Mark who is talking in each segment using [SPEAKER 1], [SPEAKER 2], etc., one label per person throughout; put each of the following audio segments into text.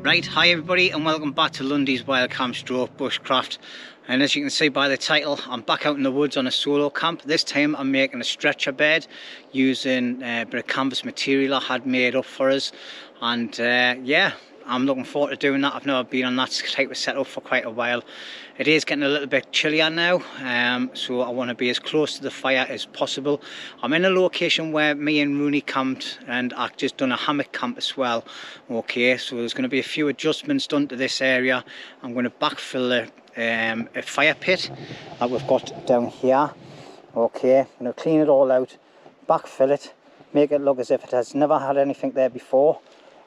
[SPEAKER 1] Right, hi everybody and welcome back to LUNDY'S Wild Camp Stroke Bushcraft. And as you can see by the title, I'm back out in the woods on a solo camp. This time I'm making a stretcher bed using a bit of canvas material I had made up for us. And yeah, I'm looking forward to doing that. I've never been on that type of setup for quite a while. It is getting a little bit chillier now, so I want to be as close to the fire as possible. I'm in a location where me and Rooney camped, and I've just done a hammock camp as well. Okay, so there's going to be a few adjustments done to this area. I'm going to backfill a fire pit that we've got down here. Okay, I'm going to clean it all out, backfill it, make it look as if it has never had anything there before.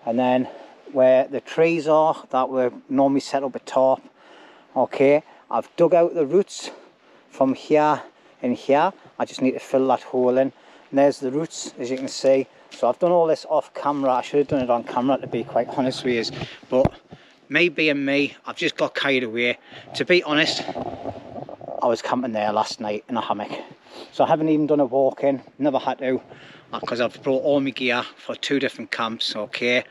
[SPEAKER 1] And then where the trees are that were normally set up a tarp, okay, I've dug out the roots from here and here. I just need to fill that hole in, and there's the roots, as you can see. So I've done all this off camera. I should have done it on camera, to be quite honest with you, but me being me, I've just got carried away. To be honest, I was camping there last night in a hammock, so I haven't even done a walk in, never had to, because I've brought all my gear for 2 different camps. Okay,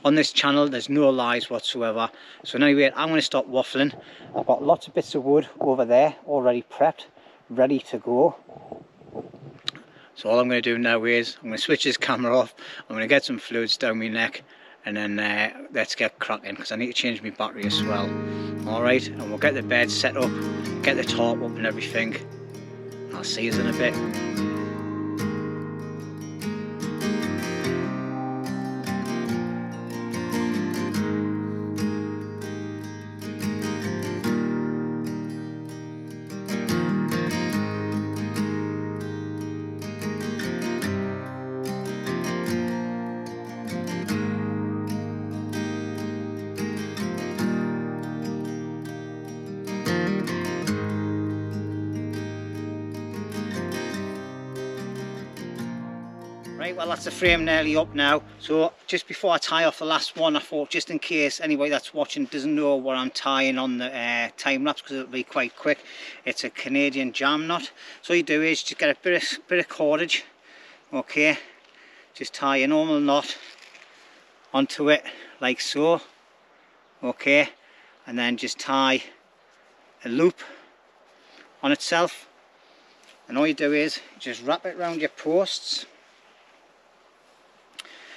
[SPEAKER 1] on this channel there's no lies whatsoever. So anyway, I'm going to stop waffling. I've got lots of bits of wood over there already prepped, ready to go. So all I'm going to do now is I'm going to switch this camera off. I'm going to get some fluids down my neck, and then let's get cracking, because I need to change my battery as well. Alright, and we'll get the bed set up, get the tarp up and everything. I'll see you in a bit. Right, well that's the frame nearly up now. So just before I tie off the last one, I thought, just in case anybody that's watching doesn't know what I'm tying on the time lapse, because it'll be quite quick, it's a Canadian jam knot. So all you do is just get a bit of cordage, okay, just tie a normal knot onto it like so, okay, and then just tie a loop on itself, and all you do is just wrap it around your posts.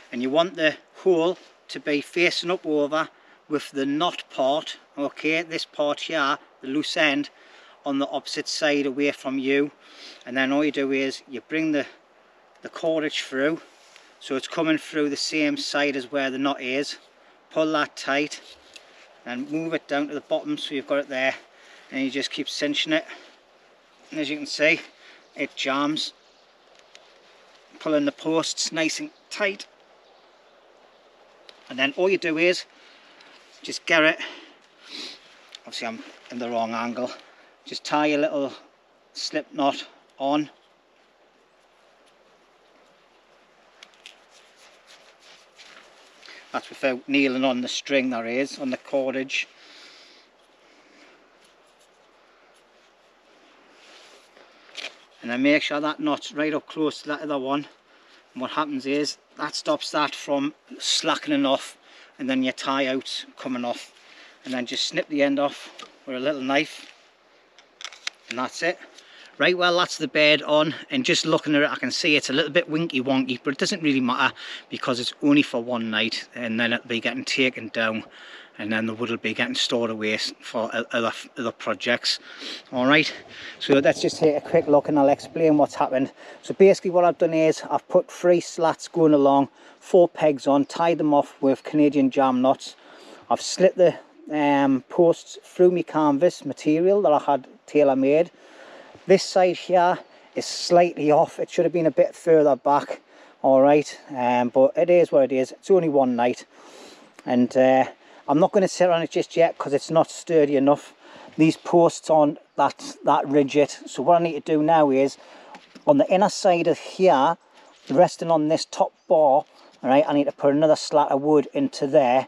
[SPEAKER 1] And you want the hole to be facing up over with the knot part, okay, this part here, the loose end, on the opposite side away from you. And then all you do is you bring the cordage through, so it's coming through the same side as where the knot is. Pull that tight and move it down to the bottom, so you've got it there, and you just keep cinching it. And as you can see, it jams, pulling the posts nice and tight. And then all you do is just get it, obviously I'm in the wrong angle, just tie a little slip knot on. That's without kneeling on the string, there is, on the cordage. And then make sure that knot's right up close to that other one. And what happens is that stops that from slackening off, and then your tie out coming off, and then just snip the end off with a little knife, and that's it. Right, well that's the bed on, and just looking at it I can see it's a little bit winky wonky, but it doesn't really matter because it's only for one night, and then it'll be getting taken down, and then the wood will be getting stored away for other projects. Alright, so let's just take a quick look and I'll explain what's happened. So basically what I've done is I've put 3 slats going along, 4 pegs on, tied them off with Canadian jam knots. I've slit the posts through my canvas material that I had tailor made. This side here is slightly off, it should have been a bit further back. Alright, but it is what it is, it's only one night. And I'm not going to sit on it just yet because it's not sturdy enough. These posts aren't that rigid. So what I need to do now is, on the inner side of here, resting on this top bar, alright, I need to put another slat of wood into there.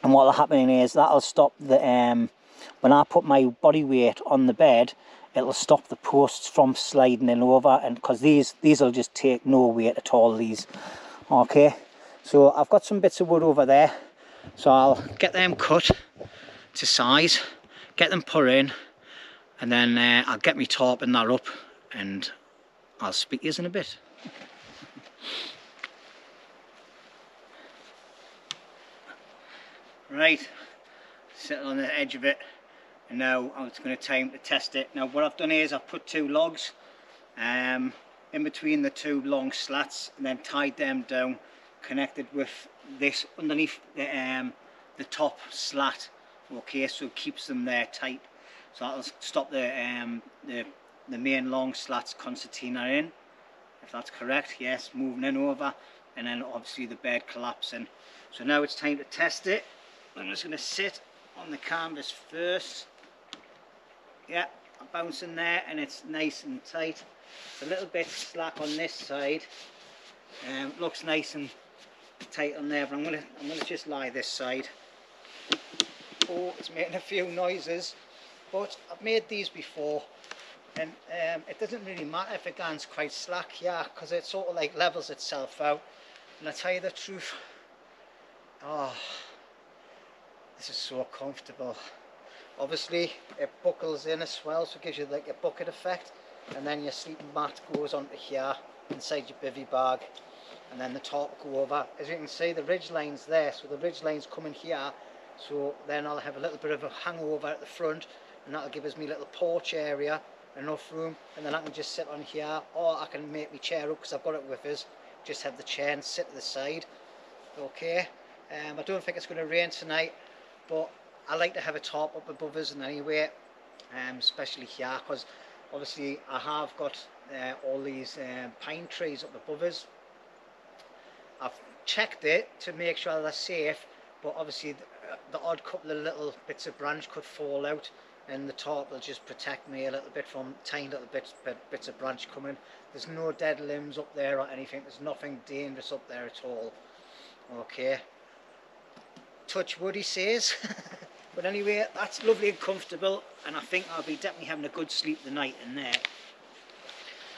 [SPEAKER 1] And what'll happen is that'll stop the when I put my body weight on the bed, it'll stop the posts from sliding in over, and because these will just take no weight at all, these. Okay, so I've got some bits of wood over there. So I'll get them cut to size, get them put in, and then I'll get me tarping that up, and I'll speak to you in a bit. Right, sitting on the edge of it, and now it's going to time to test it. Now what I've done is I've put 2 logs in between the 2 long slats, and then tied them down, connected with this underneath the top slat. Okay, so it keeps them there tight. So that'll stop the main long slats concertina in, if that's correct. Yes, moving in over, and then obviously the bed collapsing. So now it's time to test it. I'm just going to sit on the canvas first. Yeah, I'm bouncing there, and it's nice and tight. It's a little bit slack on this side. Looks nice and tight on there, but I'm gonna just lie this side. Oh, it's making a few noises, but I've made these before, and it doesn't really matter if it gets quite slack, yeah, because it sort of like levels itself out. And I tell you the truth, oh, this is so comfortable. Obviously it buckles in as well, so it gives you like a bucket effect, and then your sleeping mat goes onto here inside your bivvy bag, and then the top go over. As you can see, the ridge line's there, so the ridge line's coming here, so then I'll have a little bit of a hangover at the front, and that'll give us me little porch area, enough room, and then I can just sit on here, or I can make my chair up because I've got it with us, just have the chair and sit to the side. Okay, I don't think it's going to rain tonight, but I like to have a tarp up above us, and anyway, especially here, because obviously I have got all these pine trees up above us. I've checked it to make sure they're safe, but obviously the odd couple of little bits of branch could fall out, and the tarp will just protect me a little bit from tiny little bits of branch coming. There's no dead limbs up there or anything. There's nothing dangerous up there at all. Okay, touch wood, he says. But anyway, that's lovely and comfortable, and I think I'll be definitely having a good sleep tonight in there,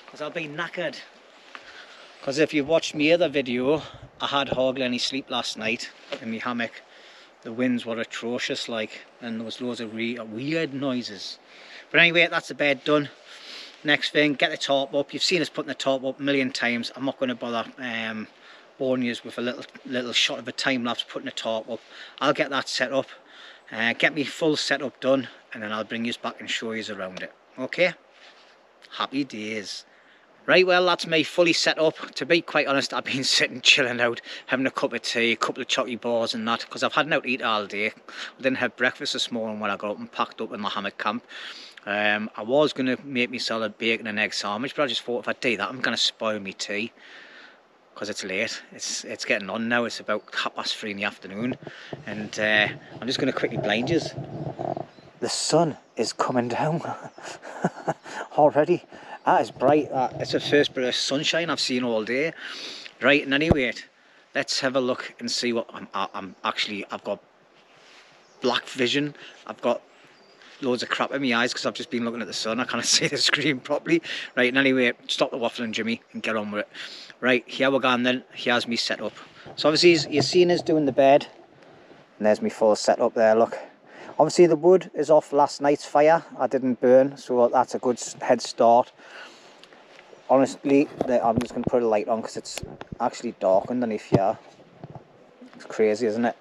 [SPEAKER 1] because I'll be knackered. Because if you watched my other video, I had hardly any sleep last night in my hammock. The winds were atrocious, like, and there was loads of weird noises. But anyway, that's the bed done. Next thing, get the tarp up. You've seen us putting the tarp up a million times. I'm not going to bother boring you with a little shot of a time lapse putting a tarp up. I'll get that set up, get me full setup done, and then I'll bring you back and show you around it. Okay, happy days. Right, well, that's me fully set up. To be quite honest, I've been sitting chilling out, having a cup of tea, a couple of chocolate bars and that, because I've had an out to eat all day. I didn't have breakfast this morning when I got up and packed up in my hammock camp. I was going to make myself a bacon and egg sandwich, but I just thought if I do that, I'm going to spoil my tea, because it's late. It's getting on now. It's about 3:30 in the afternoon, and I'm just going to quickly blind you. The sun is coming down already. That is bright. It's the first bit of sunshine I've seen all day. Right, and anyway, let's have a look and see what I've got black vision. I've got loads of crap in my eyes because I've just been looking at the sun. I can't see the screen properly. Right, and anyway, stop the waffling, Jimmy, and get on with it. Right, here we're going then. Here's me set up. So obviously you've seen us doing the bed, and there's me full setup there, look. Obviously the wood is off last night's fire. I didn't burn, so that's a good head start. Honestly, I'm just going to put a light on because it's actually dark underneath here. It's crazy, isn't it?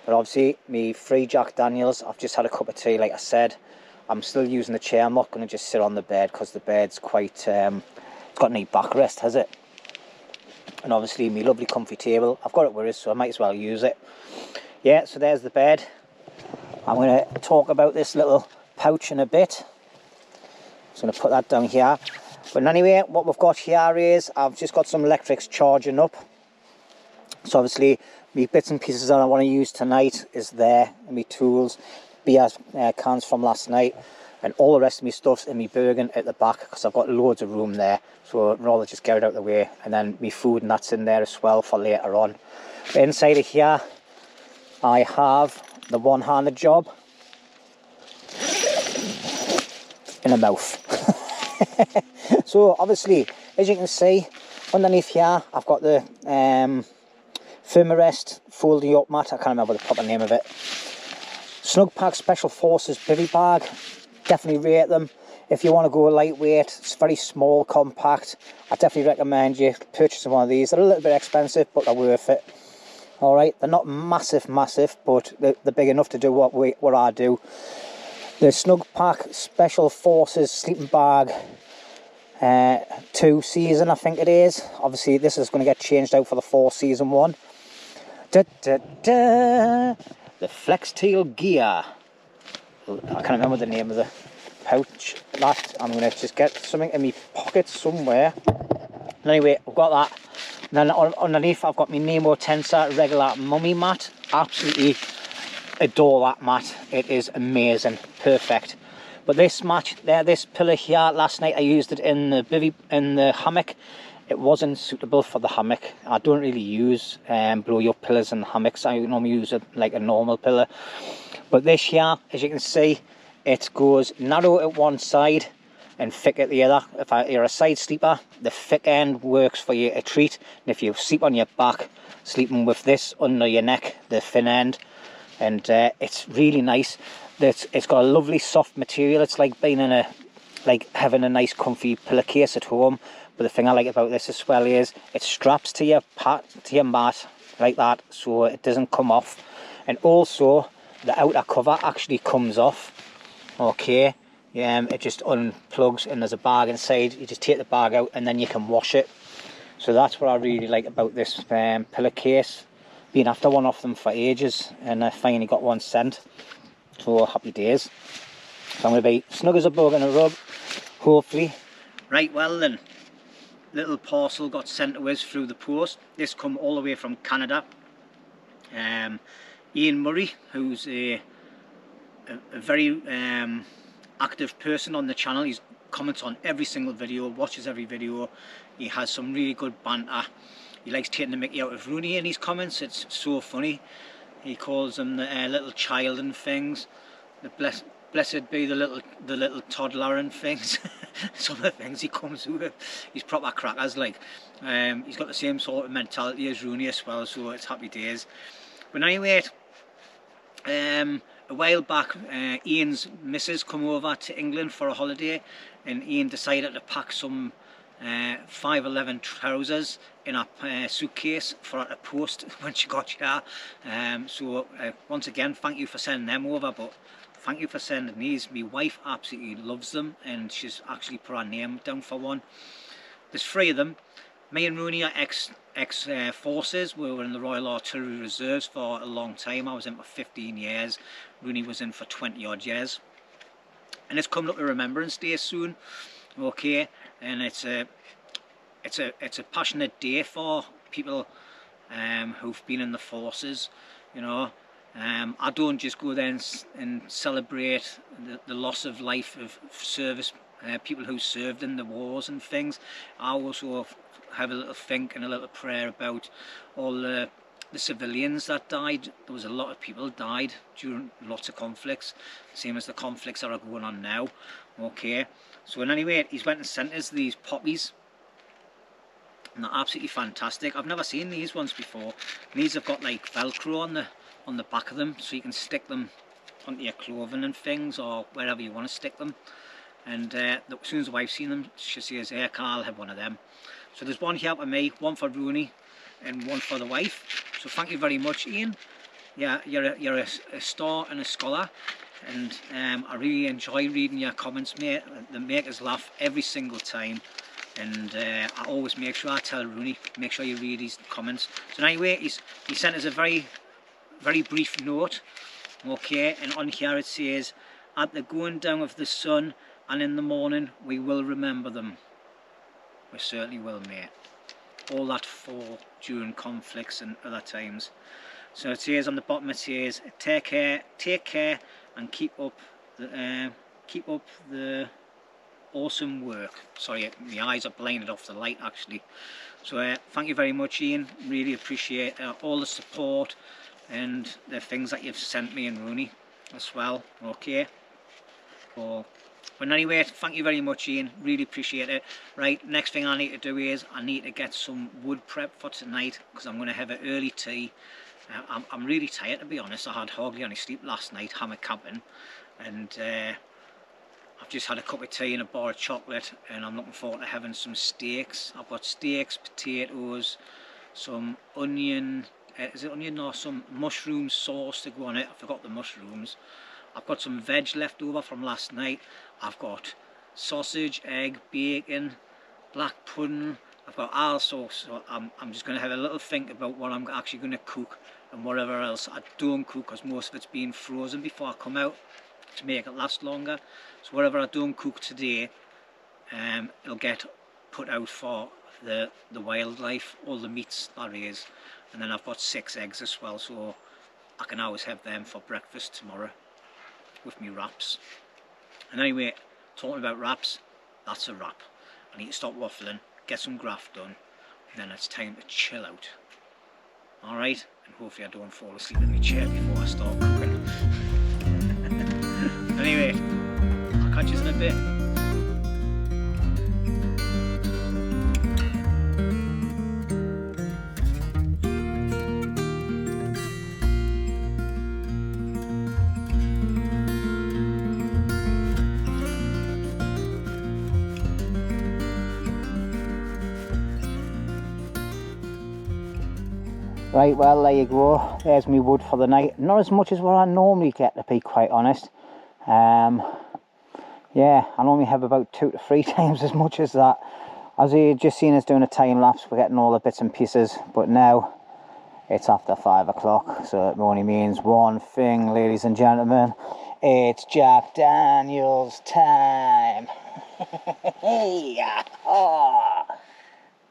[SPEAKER 1] But obviously, me 3 Jack Daniels. I've just had a cup of tea, like I said. I'm still using the chair. I'm not going to just sit on the bed because the bed's quite... it's got any backrest, has it? And obviously, me lovely comfy table. I've got it with us, so I might as well use it. Yeah, so there's the bed. I'm going to talk about this little pouch in a bit. Just going to put that down here. But anyway, what we've got here is I've just got some electrics charging up. So obviously, my bits and pieces that I want to use tonight is there, and my tools, beer cans from last night, and all the rest of my stuff's in my Bergen at the back because I've got loads of room there. So I'd rather just get it out of the way, and then my food and that's in there as well for later on. But inside of here, I have the one-handed job in a mouth. So obviously, as you can see, underneath here I've got the Firmarest folding up mat, I can't remember the proper name of it. Snug Pack Special Forces bivy bag, definitely rate them. If you want to go lightweight, it's very small, compact, I definitely recommend you purchasing one of these. They're a little bit expensive, but they're worth it. Alright, they're not massive, but they're big enough to do what I do. The Snug Pack Special Forces sleeping bag 2 season, I think it is. Obviously, this is going to get changed out for the 4 season one. The Flextailgear. I can't remember the name of the pouch. I'm going to just get something in my pocket somewhere. Anyway, I've got that. And then underneath, I've got my Nemo Tensor regular mummy mat. Absolutely adore that mat. It is amazing, perfect. But this mat there, this pillow here, last night I used it in the hammock. It wasn't suitable for the hammock. I don't really use blow up pillows in the hammocks. I normally use it like a normal pillow. But this here, as you can see, it goes narrow at one side and thick at the other. If you're a side sleeper, the thick end works for you a treat. And if you sleep on your back, sleeping with this under your neck, the thin end, and it's really nice. It's got a lovely soft material. It's like being in having a nice comfy pillowcase at home. But the thing I like about this as well is it straps to your mat like that, so it doesn't come off. And also the outer cover actually comes off. Okay, it just unplugs and there's a bag inside. You just take the bag out and then you can wash it. So that's what I really like about this pillowcase. Been after one of them for ages and I finally got one sent. So happy days. So I'm going to be snug as a bug in a rug, hopefully. Right, well then, little parcel got sent to us through the post. This come all the way from Canada. Ian Murray, who's a very active person on the channel. He comments on every single video, watches every video. He has some really good banter. He likes taking the mickey out of Rooney in his comments. It's so funny. He calls him the little child and things. The blessed be the little toddler and things. Some of the things he comes with, he's proper crackers. Like he's got the same sort of mentality as Rooney as well. So it's happy days. But anyway, a while back, Ian's missus come over to England for a holiday, and Ian decided to pack some 511 trousers in a suitcase for her to post when she got here. So once again, thank you for sending them over, but thank you for sending these. My wife absolutely loves them and she's actually put her name down for one. There's 3 of them. Me and Rooney are ex-forces. We were in the Royal Artillery Reserves for a long time. I was in for 15 years. Rooney was in for 20 odd years. And it's coming up to Remembrance Day soon. Okay, and it's a passionate day for people who've been in the forces, you know. I don't just go there and celebrate the loss of life of service people who served in the wars and things. I also have a little think and a little prayer about all the civilians that died. There was a lot of people died during lots of conflicts, same as the conflicts that are going on now. Okay, so in any way, he's went and sent us these poppies, and they're absolutely fantastic. I've never seen these ones before. And these have got like Velcro on the back of them, so you can stick them onto your clothing and things, or wherever you want to stick them. And as soon as the wife's seen them, she says, "Hey, I'll have one of them." So there's one here for me, one for Rooney, and one for the wife. So thank you very much, Ian. Yeah, you're a star and a scholar, and I really enjoy reading your comments, mate. They make us laugh every single time, and I always make sure I tell Rooney, make sure you read his comments. So anyway, he sent us a very brief note. Okay, and on here it says, "At the going down of the sun and in the morning, we will remember them." We certainly will, mate. All that fought during conflicts and other times. So it says on the bottom, it says, take care, and keep up the awesome work. Sorry, my eyes are blinded off the light actually. So thank you very much, Ian. Really appreciate all the support and the things that you've sent me and Rooney as well. Okay. So But anyway, thank you very much, Ian, really appreciate it. Right, next thing I need to do is I need to get some wood prep for tonight, because I'm going to have an early tea. I'm really tired, to be honest. I had hardly any sleep last night hammock camping, and I've just had a cup of tea and a bar of chocolate, and I'm looking forward to having some steaks. I've got steaks, potatoes, some onion, is it onion or some mushroom sauce to go on it. I forgot the mushrooms. I've got some veg left over from last night. I've got sausage, egg, bacon, black pudding. I've got also, so I'm just going to have a little think about what I'm actually going to cook, and whatever else I don't cook, because most of it's being frozen before I come out to make it last longer. So whatever I don't cook today, it'll get put out for the wildlife, all the meats that is. And then I've got 6 eggs as well, so I can always have them for breakfast tomorrow with me wraps. And anyway, talking about wraps, that's a wrap. I need to stop waffling, get some graft done, and then it's time to chill out. Alright, and hopefully I don't fall asleep in my chair before I start cooking. Anyway, I'll catch you in a bit. Right, well, there you go. There's me wood for the night. Not as much as what I normally get, to be quite honest. Yeah, I normally have about 2 to 3 times as much as that. As you just seen us doing a time lapse, we're getting all the bits and pieces. But now it's after 5 o'clock, so it only means one thing, ladies and gentlemen. It's Jack Daniels time.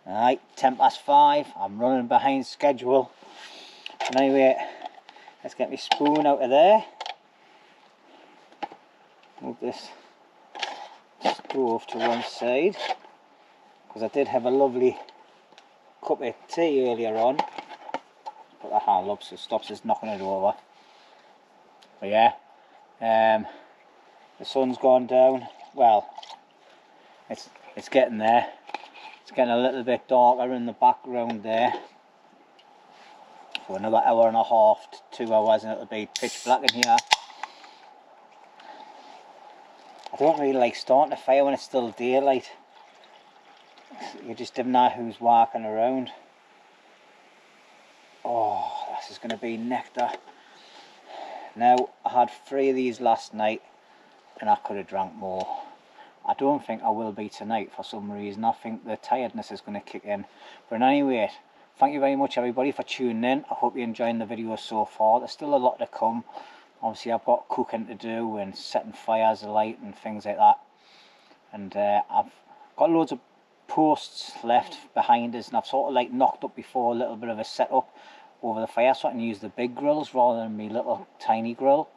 [SPEAKER 1] Alright, 5:10. I'm running behind schedule. And anyway, let's get my spoon out of there. Move this stove to one side, because I did have a lovely cup of tea earlier on. Put the handle up so it stops us knocking it over. But yeah, the sun's gone down. Well, it's getting there. It's getting a little bit darker in the background there. For another hour and a half to 2 hours, and it'll be pitch black in here. I don't really like starting a fire when it's still daylight. You just don't know who's walking around. Oh, this is going to be nectar. Now, I had 3 of these last night, and I could have drank more. I don't think I will be tonight for some reason. I think the tiredness is going to kick in. But anyway, thank you very much everybody for tuning in. I hope you're enjoying the video so far. There's still a lot to come. Obviously I've got cooking to do and setting fires alight and things like that. And I've got loads of posts left behind us, and I've sort of like knocked up before a little bit of a setup over the fire, so I can use the big grills rather than my little tiny grill.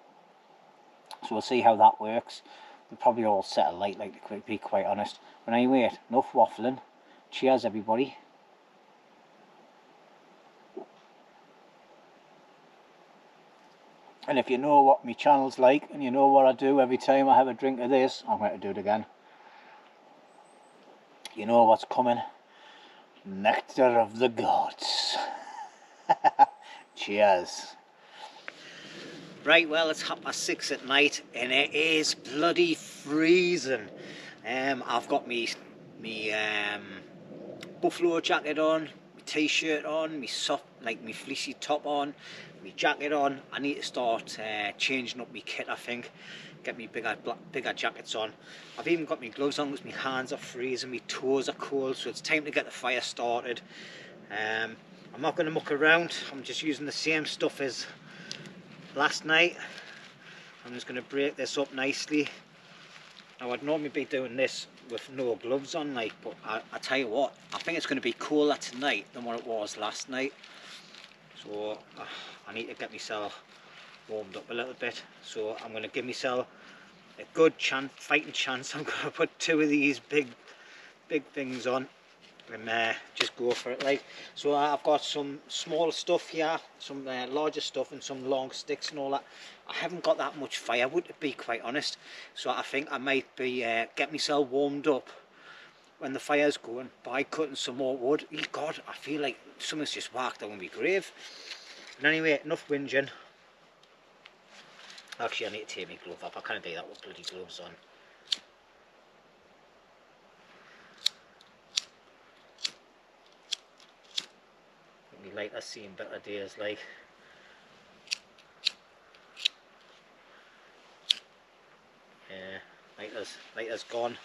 [SPEAKER 1] So we'll see how that works. They'll probably all set alight, like, to be quite honest. But anyway, enough waffling. Cheers everybody. And if you know what my channel's like, and you know what I do every time I have a drink of this, I'm going to do it again. You know what's coming. Nectar of the gods. Cheers. Right, well, it's 6:30 at night, and it is bloody freezing. I've got me buffalo jacket on, my t-shirt on, my soft, like my fleecy top on, my jacket on. I need to start changing up my kit, I think. Get me bigger jackets on. I've even got my gloves on because my hands are freezing, my toes are cold, so it's time to get the fire started. I'm not going to muck around. I'm just using the same stuff as last night. I'm just going to break this up nicely. Now I'd normally be doing this with no gloves on, like, but I tell you what, I think it's going to be cooler tonight than what it was last night. So I need to get myself warmed up a little bit. So I'm going to give myself a good fighting chance. I'm going to put 2 of these big things on, and just go for it. Like, so I've got some small stuff here, some larger stuff, and some long sticks and all that. I haven't got that much firewood, to be quite honest, so I think I might be get myself warmed up when the fire's going by cutting some more wood. God, I feel like something's just whacked on my grave. But anyway, enough whinging. Actually, I need to take my glove up. I can't do that with bloody gloves on. Me lighter seeing better days, like. Yeah, lighter's gone.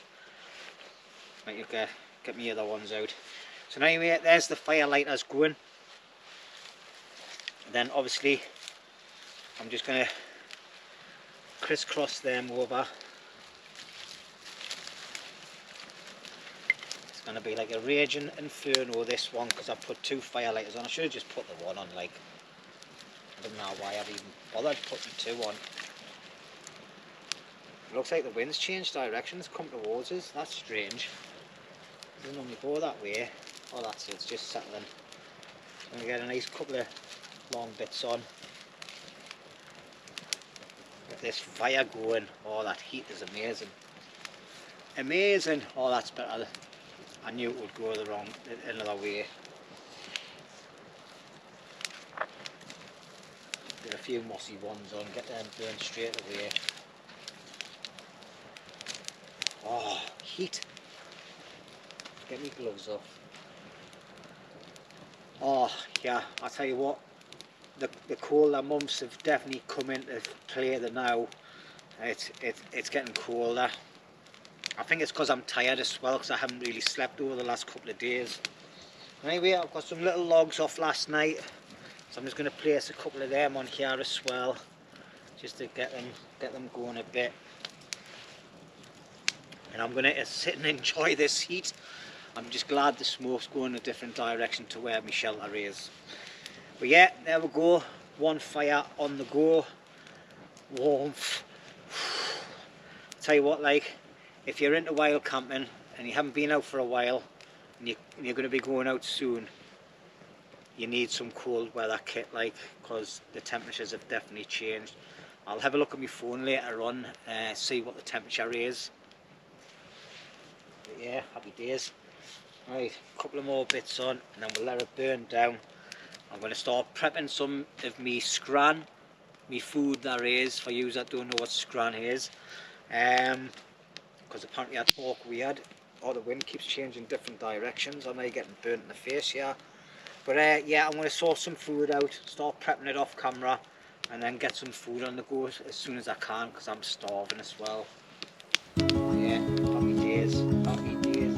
[SPEAKER 1] Might you get me other ones out. So anyway, there's the fire lighters going. And then obviously, I'm just gonna crisscross them over. It's gonna be like a raging inferno, this one, because I put 2 firelighters on. I should have just put the one on, like, I don't know why I've even bothered putting 2 on. It looks like the wind's changed direction, it's come towards us. That's strange. It doesn't normally go that way. Oh, that's it, it's just settling. I'm gonna get a nice couple of long bits on. Get this fire going. Oh, that heat is amazing. Amazing. Oh, that's better. I knew it would go another way. Get a few mossy ones on, get them burned straight away. Oh, heat. Get me gloves off. Oh, yeah, I'll tell you what, the colder months have definitely come into play now. It's getting colder. I think it's because I'm tired as well, because I haven't really slept over the last couple of days. Anyway, I've got some little logs off last night, so I'm just going to place a couple of them on here as well, just to get them going a bit. And I'm going to sit and enjoy this heat. I'm just glad the smoke's going a different direction to where my shelter is. But yeah, there we go. One fire on the go. Warmth. Tell you what, like, if you're into wild camping and you haven't been out for a while and you're going to be going out soon, you need some cold weather kit, like, because the temperatures have definitely changed. I'll have a look at my phone later on, see what the temperature is. But yeah, happy days. Right, a couple of more bits on and then we'll let it burn down. I'm going to start prepping some of me scran, me food there is, for you that don't know what scran is. Because apparently I talk weird, or the wind keeps changing different directions. I may be getting burnt in the face here. But yeah, I'm going to sort some food out, start prepping it off camera, and then get some food on the go as soon as I can, because I'm starving as well. Yeah, happy days, happy days.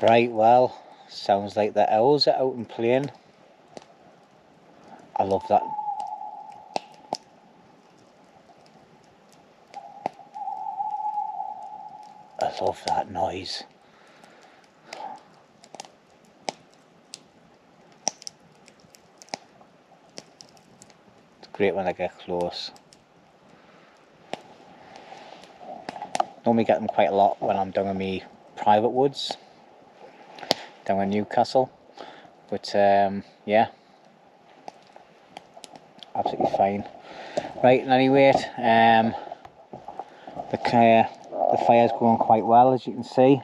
[SPEAKER 1] Right, well, sounds like the owls are out and playing. I love that. I love that noise. It's great when I get close. Normally get them quite a lot when I'm doing my private woods down in Newcastle, but yeah, absolutely fine. Right, anyway, the fire's going quite well, as you can see.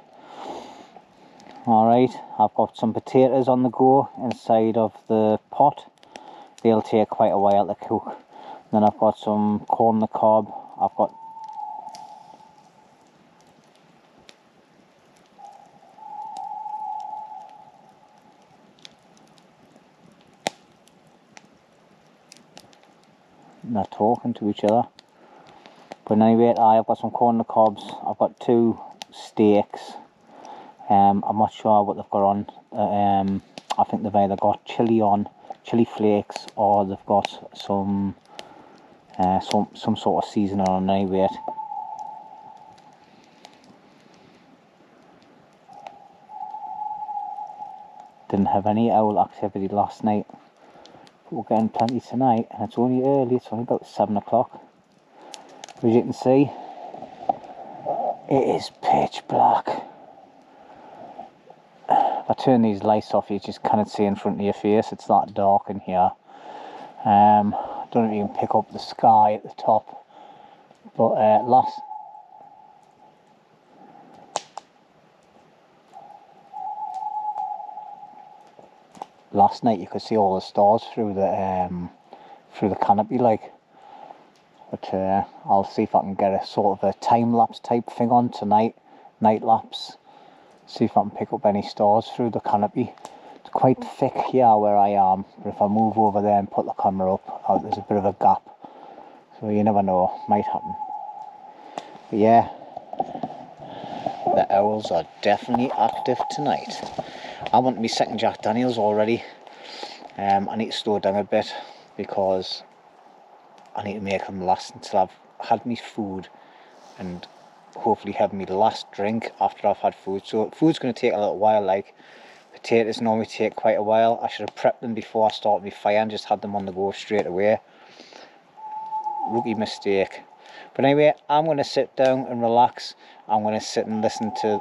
[SPEAKER 1] Alright, I've got some potatoes on the go inside of the pot. They'll take quite a while to cook. Then I've got some corn on the cob. I've got they're talking to each other. But anyway, I've got some corn on the cobs. I've got 2 steaks. I'm not sure what they've got on. I think they've either got chili flakes, or they've got some sort of seasoning on anyway. Didn't have any owl activity last night. We're getting plenty tonight, and it's only early. It's only about 7 o'clock. As you can see, it is pitch black. If I turn these lights off, you just cannot see in front of your face. It's that dark in here. I don't know if you can pick up the sky at the top, but last night you could see all the stars through the canopy, like. But I'll see if I can get a sort of a time-lapse type thing on tonight, night lapse. See if I can pick up any stars through the canopy. It's quite thick here where I am, but if I move over there and put the camera up, there's a bit of a gap. So you never know, might happen. But yeah, the owls are definitely active tonight. I want me second Jack Daniels already. I need to slow down a bit because I need to make them last until I've had me food, and hopefully have me last drink after I've had food. So food's going to take a little while. Like potatoes normally take quite a while. I should have prepped them before I started my fire and just had them on the go straight away. Rookie mistake. But anyway, I'm going to sit down and relax. I'm going to sit and listen to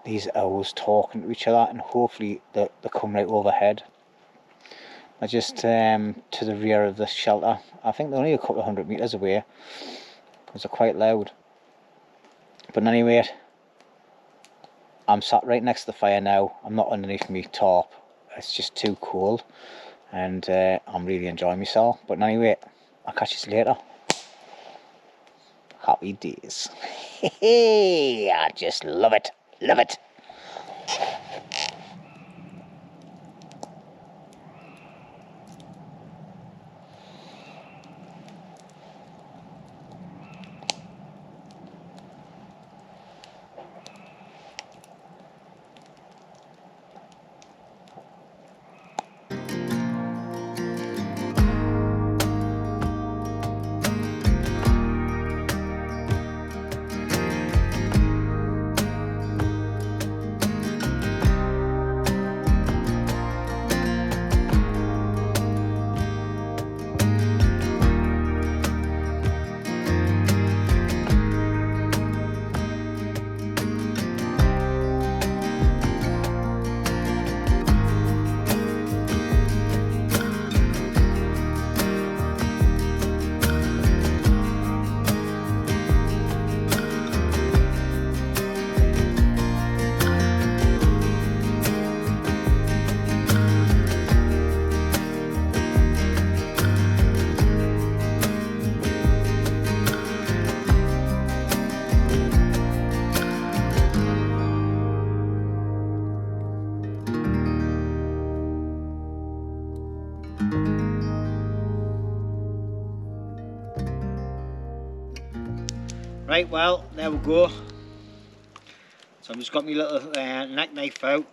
[SPEAKER 1] these owls talking to each other, and hopefully they come right overhead. They're just to the rear of the shelter. I think they're only a couple of 100 metres away, because they're quite loud. But anyway, I'm sat right next to the fire now. I'm not underneath my tarp. It's just too cold, and I'm really enjoying myself. But anyway, I'll catch you later. Happy days. I just love it. Love it. Right, well, there we go. So I've just got my little neck knife out.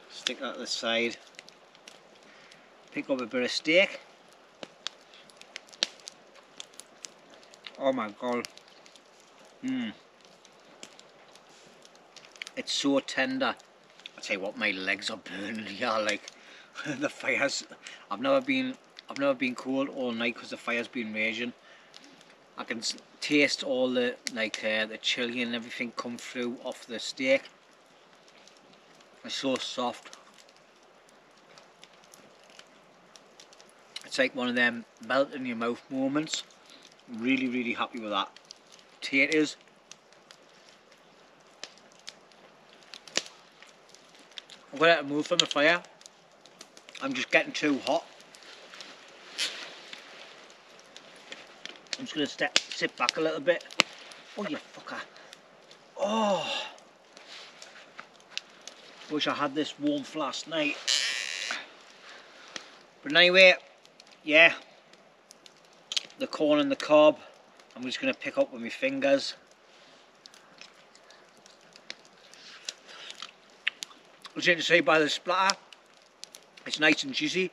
[SPEAKER 1] Stick that to the side. Pick up a bit of steak. Oh my god. It's so tender. I tell you what, my legs are burning here, like, The fire's, I've never been cold all night because the fire's been raging. I can taste all the the chili and everything come through off the steak. It's so soft. It's like one of them melt in your mouth moments. Really, really happy with that. Potatoes. I'm going to have to move from the fire. I'm just getting too hot. I'm just going to sit back a little bit. Oh, you fucker. Oh. Wish I had this warmth last night. But anyway, yeah. The corn and the cob, I'm just going to pick up with my fingers. As you can see by the splatter, it's nice and juicy.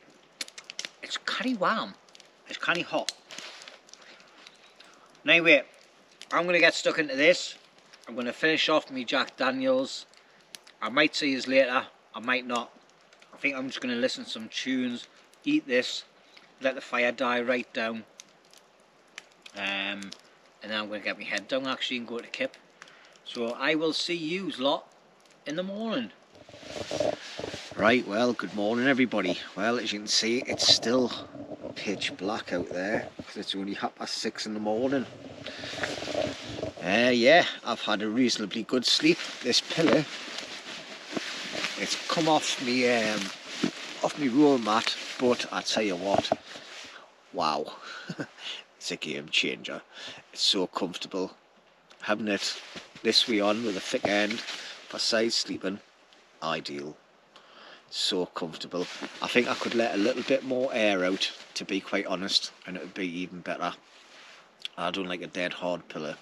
[SPEAKER 1] It's kind of warm. It's kind of hot. Anyway, I'm going to get stuck into this. I'm going to finish off my Jack Daniels. I might see you later. I might not. I think I'm just going to listen to some tunes, eat this, let the fire die right down. And then I'm going to get my head down actually and go to Kip. So I will see you lot in the morning. Right, well, good morning everybody. Well, as you can see, it's still pitch black out there because it's only 6:30 in the morning. Yeah, I've had a reasonably good sleep. This pillow, it's come off me roll mat, but I tell you what, wow, it's a game changer. It's so comfortable. Having it this way on with a thick end for side sleeping, ideal. So comfortable. I think I could let a little bit more air out, to be quite honest, and it would be even better. I don't like a dead hard pillow.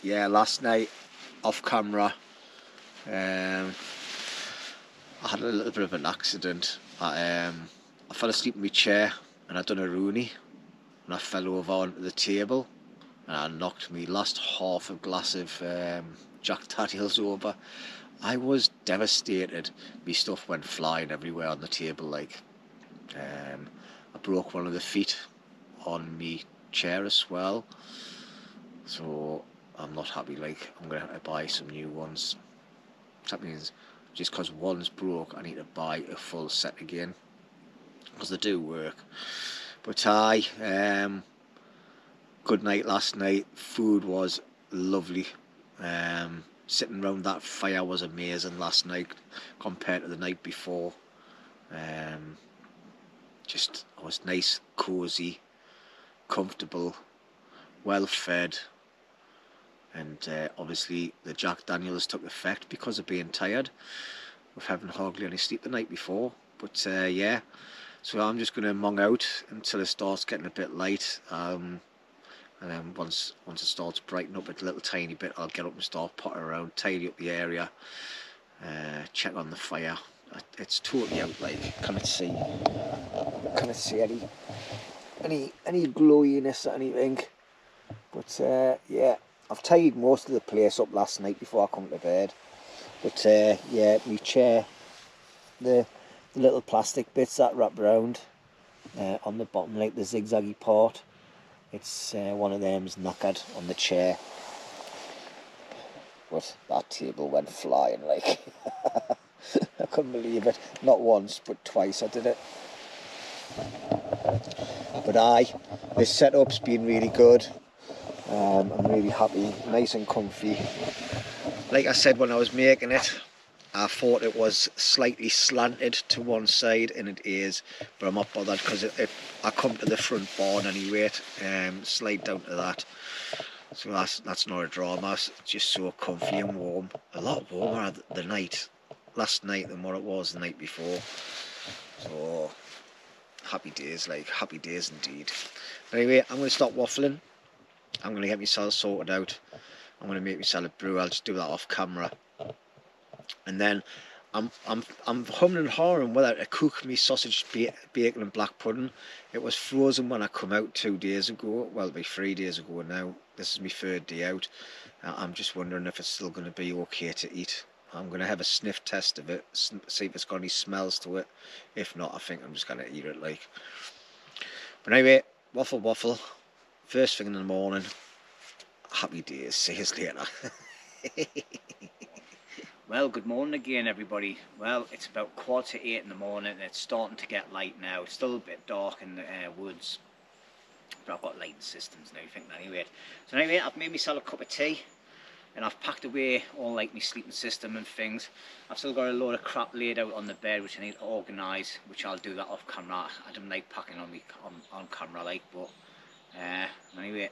[SPEAKER 1] Yeah, last night off camera, I had a little bit of an accident. I fell asleep in my chair and I done a Rooney, and I fell over onto the table and I knocked me last half a glass of Jack Daniels over. I was devastated. My stuff went flying everywhere on the table. Like, I broke one of the feet on me chair as well. So I'm not happy. Like, I'm gonna have to buy some new ones. That means just because one's broke, I need to buy a full set again, because they do work. But good night last night. Food was lovely. Sitting around that fire was amazing last night compared to the night before. Just, it was nice, cosy, comfortable, well fed, and obviously the Jack Daniels took effect because of being tired, with having hardly any sleep the night before. But yeah, so I'm just going to mong out until it starts getting a bit light. And then once it starts brightening up a little tiny bit, I'll get up and start potting around, tidy up the area, check on the fire. It's totally out, like, can't see any glowiness or anything. But yeah, I've tidied most of the place up last night before I come to bed. But yeah, my chair, the little plastic bits that wrap around on the bottom, like the zigzaggy part, it's one of them's knackered on the chair. But that table went flying, like. I couldn't believe it. Not once, but twice I did it. But this setup's been really good. I'm really happy, nice and comfy. Like I said when I was making it, I thought it was slightly slanted to one side, and it is, but I'm not bothered because I come to the front barn anyway, slide down to that, so that's not a drama. It's just so comfy and warm, a lot warmer last night than what it was the night before. So happy days, like, happy days indeed. But anyway, I'm going to stop waffling. I'm going to get myself sorted out. I'm going to make myself a brew. I'll just do that off camera. And then I'm humming and hawing whether to cook me sausage, bacon and black pudding. It was frozen when I come out 2 days ago. Well, it'll be 3 days ago now. This is my 3rd day out. I'm just wondering if it's still going to be okay to eat.
[SPEAKER 2] I'm going to have a sniff test of it, see if it's got any smells to it. If not, I think I'm just going to eat it like. But anyway, waffle, first thing in the morning. Happy days, see you later.
[SPEAKER 1] Well, good morning again, everybody. Well, it's about 7:45 in the morning and it's starting to get light now. It's still a bit dark in the woods, but I've got lighting systems and everything anyway. So anyway, I've made myself a cup of tea and I've packed away all like my sleeping system and things. I've still got a load of crap laid out on the bed which I need to organise, which I'll do that off camera. I don't like packing on me on camera like, but anyway.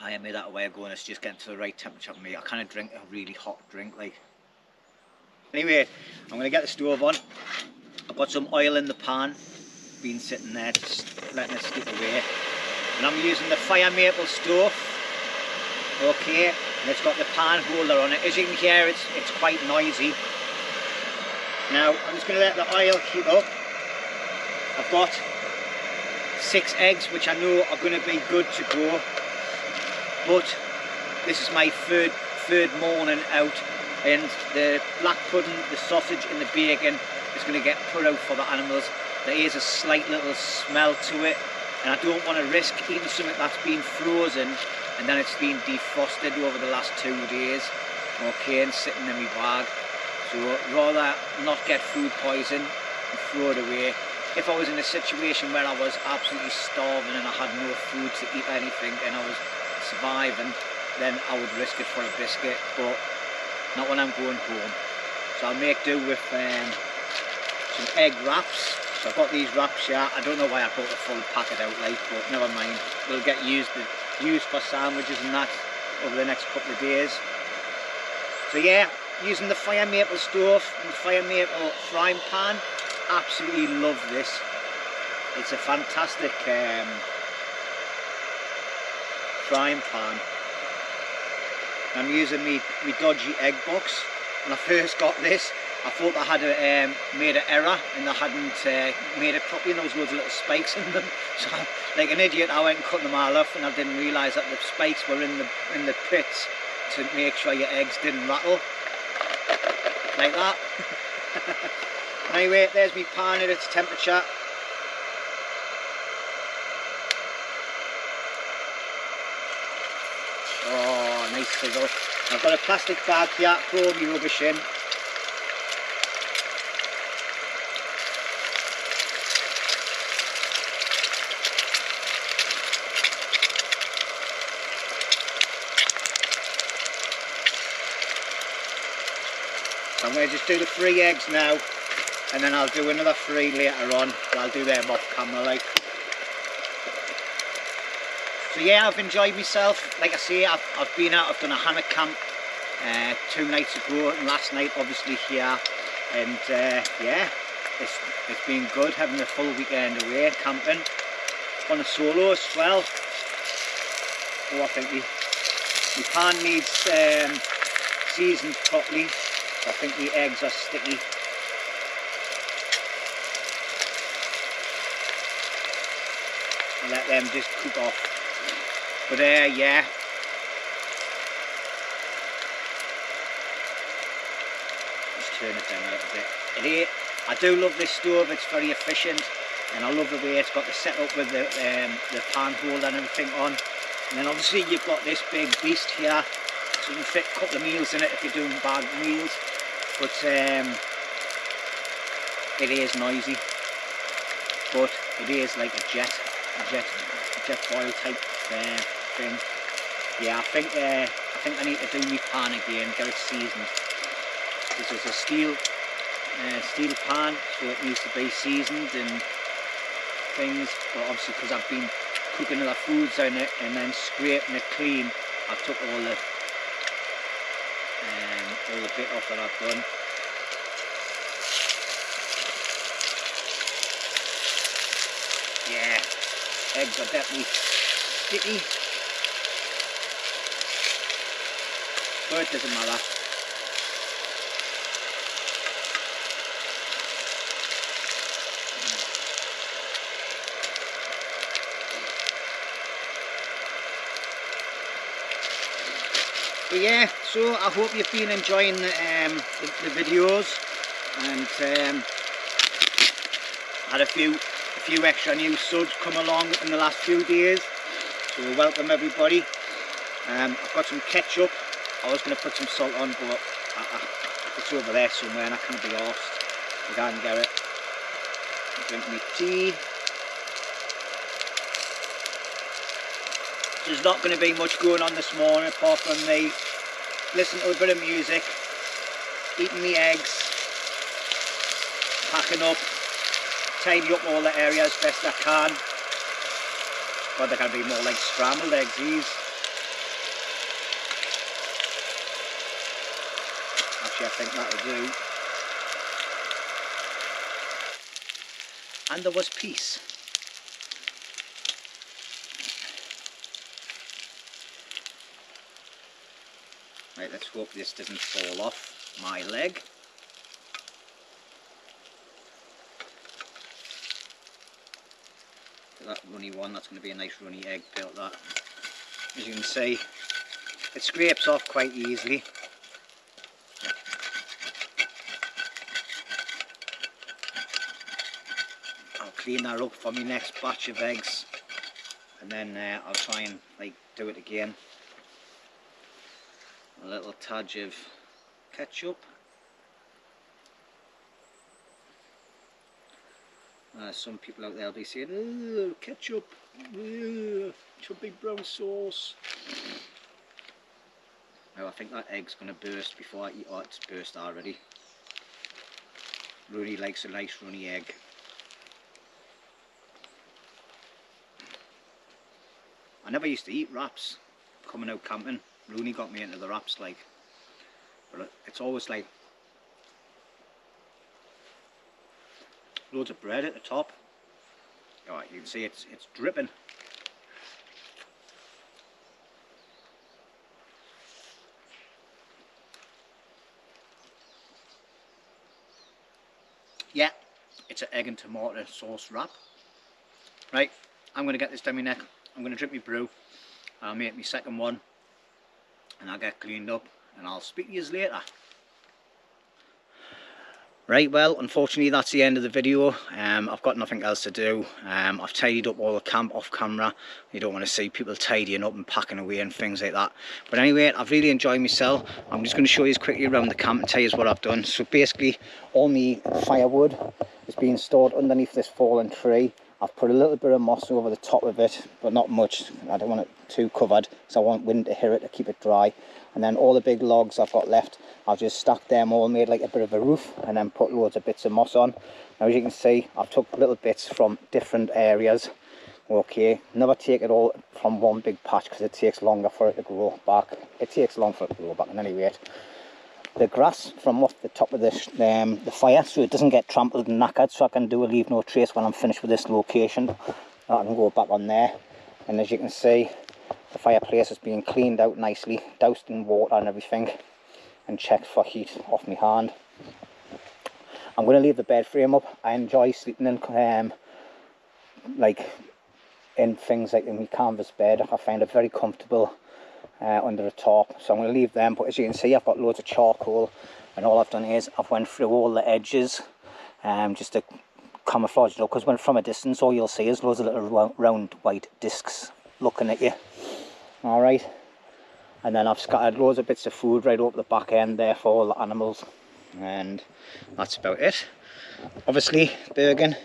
[SPEAKER 1] I made that a while ago and it's just getting to the right temperature for me. I kind of drink a really hot drink like. Anyway, I'm going to get the stove on. I've got some oil in the pan, been sitting there just letting it steep away. And I'm using the fire maple stove. Okay, and it's got the pan holder on it. As you can hear, it's quite noisy. Now, I'm just going to let the oil heat up. I've got 6 eggs which I know are going to be good to go. But this is my third morning out, and the black pudding, the sausage and the bacon is going to get put out for the animals. There is a slight little smell to it, and I don't want to risk eating something that's been frozen and then it's been defrosted over the last 2 days, okay, and sitting in my bag. So rather not get food poison and throw it away. If I was in a situation where I was absolutely starving and I had no food to eat anything and I was surviving, then I would risk it for a biscuit, but not when I'm going home. So I'll make do with some egg wraps. So I've got these wraps here. I don't know why I brought a full packet out like, but never mind. They'll get used for sandwiches and that over the next couple of days. So yeah, using the fire maple stove and the fire maple frying pan. Absolutely love this. It's a fantastic frying pan. I'm using me dodgy egg box. When I first got this, I thought I had made an error and I hadn't made it properly, and there was loads of little spikes in them. So, like an idiot, I went and cut them all off, and I didn't realise that the spikes were in the pits to make sure your eggs didn't rattle like that. Anyway, there's my pan at its temperature. Oh, nice sizzle. I've got a plastic bag here, throw all my rubbish in. So I'm going to just do the 3 eggs now, and then I'll do another 3 later on. I'll do them off camera like. So yeah, I've enjoyed myself. Like I say, I've been out, I've done a hammock camp 2 nights ago and last night obviously here, and yeah, it's been good having a full weekend away camping on a solo as well. Oh, I think my pan needs seasoned properly. I think the eggs are sticky. I'll let them just cook off. But yeah. Just turn it down a little bit. I do love this stove, it's very efficient, and I love the way it's got the setup with the pan holder and everything on. And then obviously you've got this big beast here, so you can fit a couple of meals in it if you're doing bag meals. But it is noisy, but it is like a jet boil type thing. Yeah, I think I need to do my pan again, get it seasoned. This is a steel pan, so it needs to be seasoned and things. But obviously, because I've been cooking other foods in it and then scraping it clean, I took all the bit off that I've done. Yeah, eggs are definitely sticky, but it doesn't matter. But yeah, so I hope you've been enjoying the videos, and had a few extra new subs come along in the last few days, so welcome everybody. I've got some ketchup. I was going to put some salt on, but it's over there somewhere and I can't be arsed. I can't get it. Drink my tea. There's not going to be much going on this morning apart from me listening to a bit of music, eating my eggs, packing up, tidy up all the areas best I can. But they're going to be more like scrambled eggs, these. Actually, I think that'll do. And there was peace. Right, let's hope this doesn't fall off my leg. That runny one, that's going to be a nice runny egg built, that. As you can see, it scrapes off quite easily. I'll clean that up for my next batch of eggs, and then I'll try and do it again. A little touch of ketchup. Some people out there will be saying, "Oh, ketchup, chubby brown sauce." Now I think that egg's going to burst before I eat. Oh, it's burst already. Rooney likes a nice runny egg. I never used to eat wraps coming out camping. Rooney got me into the wraps, but it's always loads of bread at the top. Oh, you can see it's dripping. Yeah, it's an egg and tomato sauce wrap. Right, I'm going to get this down my neck. I'm going to drink my brew. I'll make my second one, and I'll get cleaned up, and I'll speak to you later. Right, well, unfortunately that's the end of the video. I've got nothing else to do. I've tidied up all the camp off camera. You don't want to see people tidying up and packing away and things like that. But anyway, I've really enjoyed myself. I'm just going to show you quickly around the camp and tell you what I've done. So basically, all my firewood is being stored underneath this fallen tree. I've put a little bit of moss over the top of it, but not much. I don't want it too covered, so I want wind to hit it to keep it dry. And then all the big logs I've got left, I've just stacked them all, made like a bit of a roof, and then put loads of bits of moss on. Now as you can see, I've took little bits from different areas. Okay, never take it all from one big patch because it takes longer for it to grow back. It takes long for it to grow back, at any rate. The grass from off the top of the fire, so it doesn't get trampled and knackered, so I can do a leave no trace when I'm finished with this location. I can go back on there, and as you can see, the fireplace is being cleaned out nicely, doused in water and everything, and checked for heat off my hand. I'm going to leave the bed frame up. I enjoy sleeping in things like in my canvas bed. I find it very comfortable under the top, so I'm going to leave them. But as you can see, I've got loads of charcoal, and all I've done is I've went through all the edges just to camouflage it up, because when from a distance all you'll see is loads of little round white discs looking at you. Alright, and then I've scattered loads of bits of food right over the back end there for all the animals, and that's about it. Obviously Bergen,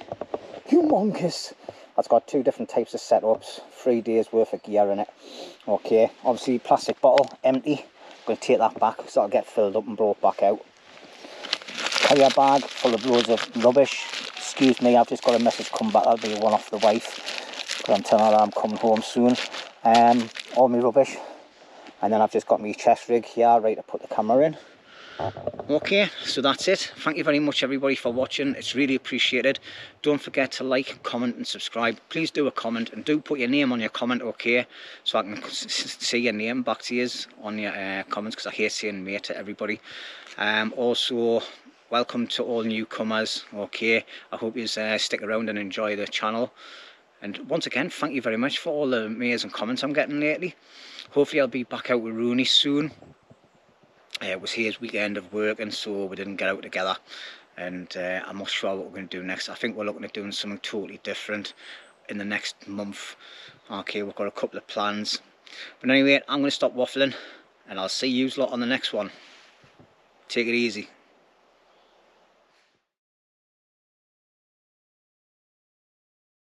[SPEAKER 1] humongous. That's got 2 different types of setups, 3 days worth of gear in it. Okay, obviously plastic bottle, empty. I'm going to take that back so it'll get filled up and brought back out. Carrier bag full of loads of rubbish. Excuse me, I've just got a message come back. That'll be one off the wife, because I'm telling her I'm coming home soon. All my rubbish, and then I've just got my chest rig here ready to put the camera in. Okay, so that's it. Thank you very much everybody for watching. It's really appreciated. Don't forget to like, comment and subscribe. Please do a comment, and do put your name on your comment, okay, so I can see your name back to you on your comments, because I hate saying mate to everybody. Also, welcome to all newcomers. Okay, I hope you stick around and enjoy the channel. And once again, thank you very much for all the amazing comments I'm getting lately. Hopefully I'll be back out with Rooney soon. It was his weekend of work, and so we didn't get out together. And I'm not sure what we're going to do next. I think we're looking at doing something totally different in the next month. Okay, we've got a couple of plans. But anyway, I'm going to stop waffling, and I'll see you lot on the next one. Take it easy.